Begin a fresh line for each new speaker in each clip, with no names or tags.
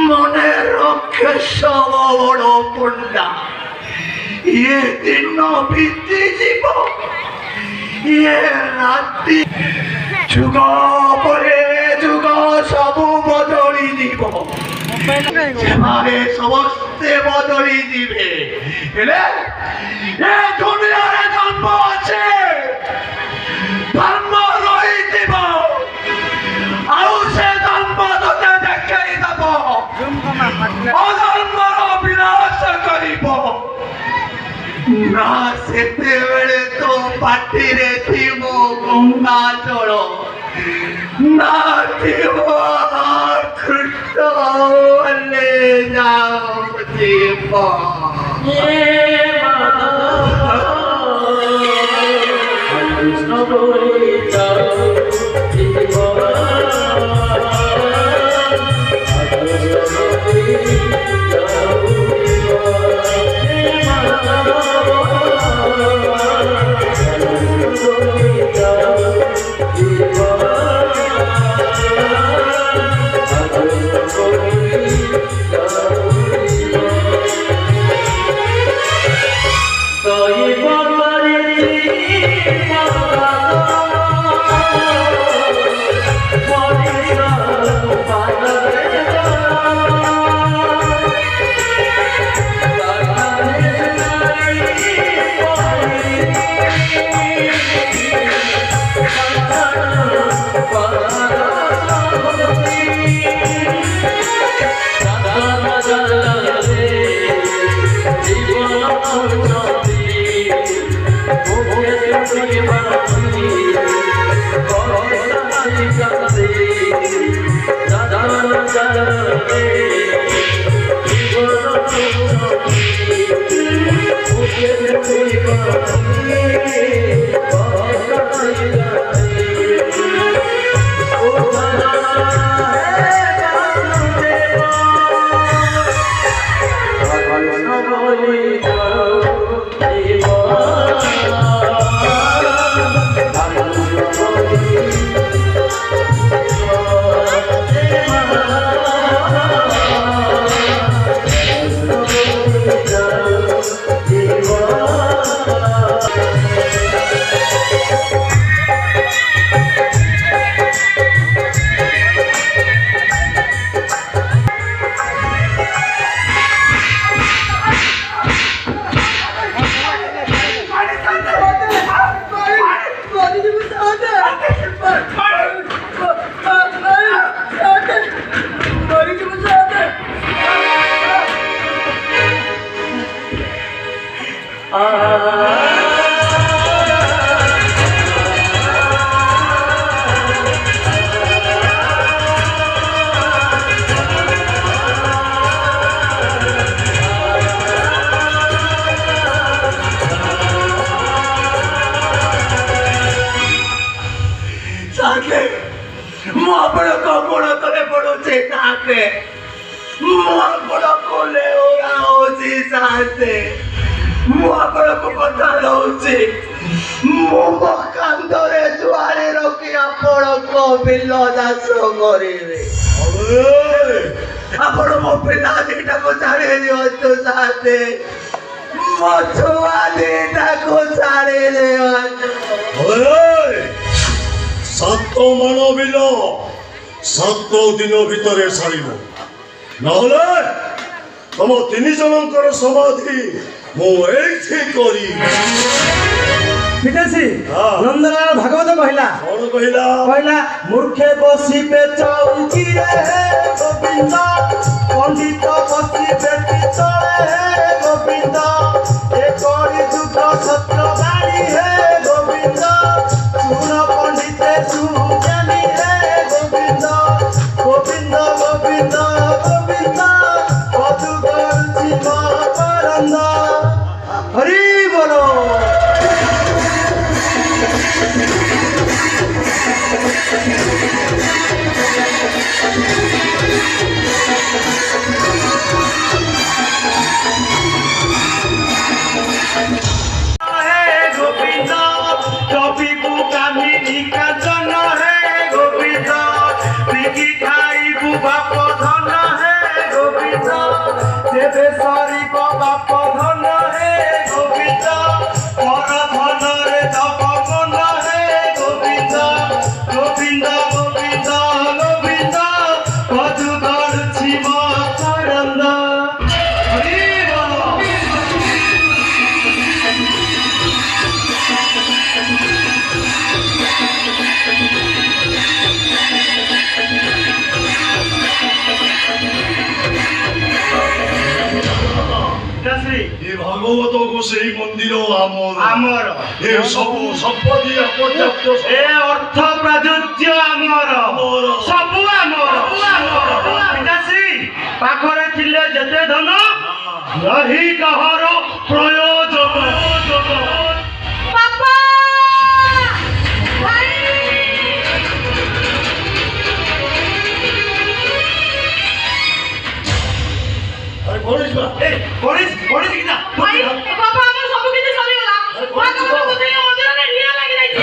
মনে রক্ষে সব বড় পণ্ডা ইয়ে দিন বিদ্যি জীব ইয়ে রাতি যুগ পরে যুগ সবু বদলি দিব সমস্তে বদলি দিবে এ দুনিয়ারে জন্ম আছে ধর্ম রহিব ଆଉ ସେ ଧର୍ମ ତତେ ଦେଖେଇ ଦବ ଅଧର୍ମର ବିନାଶ କରିବ ନା ସେତେବେଳେ ତୋ ପାଟିରେ ଥିବ ଗଙ୍ଗା ଜଳ ନା ଥିବ କୃଷ୍ଣ ହେଲେ ଯାଉଥିବ
दिन भितर सारिब नहले तुम तीन जनकर समाधि
नंदलाल भागवत कहला
कौन कहला
कहला मूर्खे बसिबे चौकी रे गोविंद पंडित बसिबे पितळे गोविंद ए कଳି जुग सत्र बाणी हे गोविंद सुन पंडित सुन ज्ञानी हे गोविंद गोविंद गोविंद গোবিন্দ কবিবু কামিনী কাঞ্চন হে গোবিন্দ পিকি খাইবু বাপ ধন হে গোবিন্দ দেবে সরিব বাপ ধন হে গোবিন্দ পর ধনরে দব মন হে গোবিন্দ গোবিন্দ গোবিন্দ গোবিন্দ কদু গড়ছি মকরন্দ হরি বল।
ଏ ଭାଗବତକୁ ସେଇ ମନ୍ଦିର ଆମର
ଆମର
ଏ ସବୁ ସମ୍ପତ୍ତି ଅପର୍ଯ୍ୟାପ୍ତ
ଏ ଅର୍ଥ ପ୍ରାଚୁର୍ଯ୍ୟ ଆମର
ଆମର।
ସବୁ ଆମର ପିତାଶ୍ରୀ ପାଖରେ ଥିଲେ ଯେତେ ଧନ ନାହିଁ କାହାର ପ୍ରୟୋଜନ।
ବାପା ଭାଇ
ଆରେ ଗଣେଶ ବା
ଏ ଗଣେଶ କିନା
ଭାଇ ବାପା ଆମର ସବୁ କିଛି ସରିଗଲା ଭାଗବତ ଗୋସାଇଁ ମନ୍ଦିରରେ ନିଆଁ ଲାଗି ଯାଇଛି।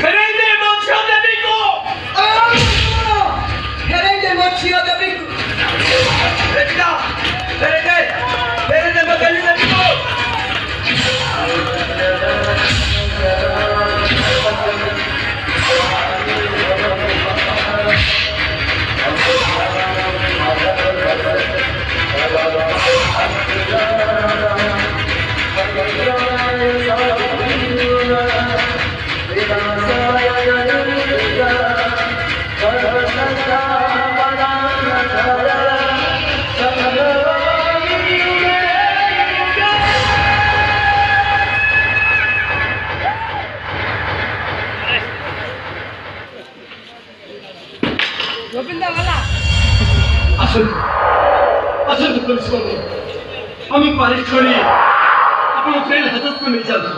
ଫେରେଇ ଦେ ମୋ ଝିଅ ଦେବୀକୁ। ଫେରେଇ ଦେ ମୋ ଝିଅ ଦେବୀକୁ। ଫେରେଇ ଦେ ମୋ ଦେବୀ ଦେବୀକୁ।
গোবিন্দ বালা
আসুন পুলিশ বাবু, আমি পালিশ করি আপনার ট্রেন হাজতকে নিয়ে যাবো।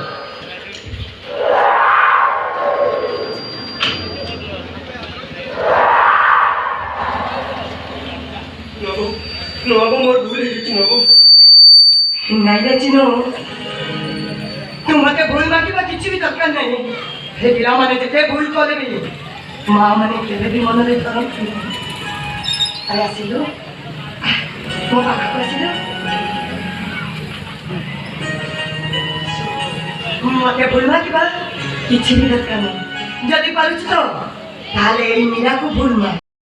ନବାବୁ ମୋର ଭୁଲ ହେଇଛି ନବାବୁ।
ନାଇଁ ରେ ଚିନୁ ତୁ ମତେ ଭୁଲ ମାଗିବା କିଛି ବି ଦରକାର ନାହିଁ। ହେ ପିଲାମାନେ ଯେତେ ଭୁଲ କଲେ ବି ମା ମାନେ କେବେ ବି ମନରେ ଧରନ୍ତି ନାହିଁ। ଆରେ ଆସିଲୁ ମୋ ପାଖକୁ ଆସିଲୁ। ମତେ ଭୁଲ ମାଗିବା କିଛି ବି ଦରକାର ନାହିଁ। ଯଦି ପାରୁଛୁ ତ ତାହେଲେ ଏଇ ମୀରାକୁ ଭୁଲ ମାଗ।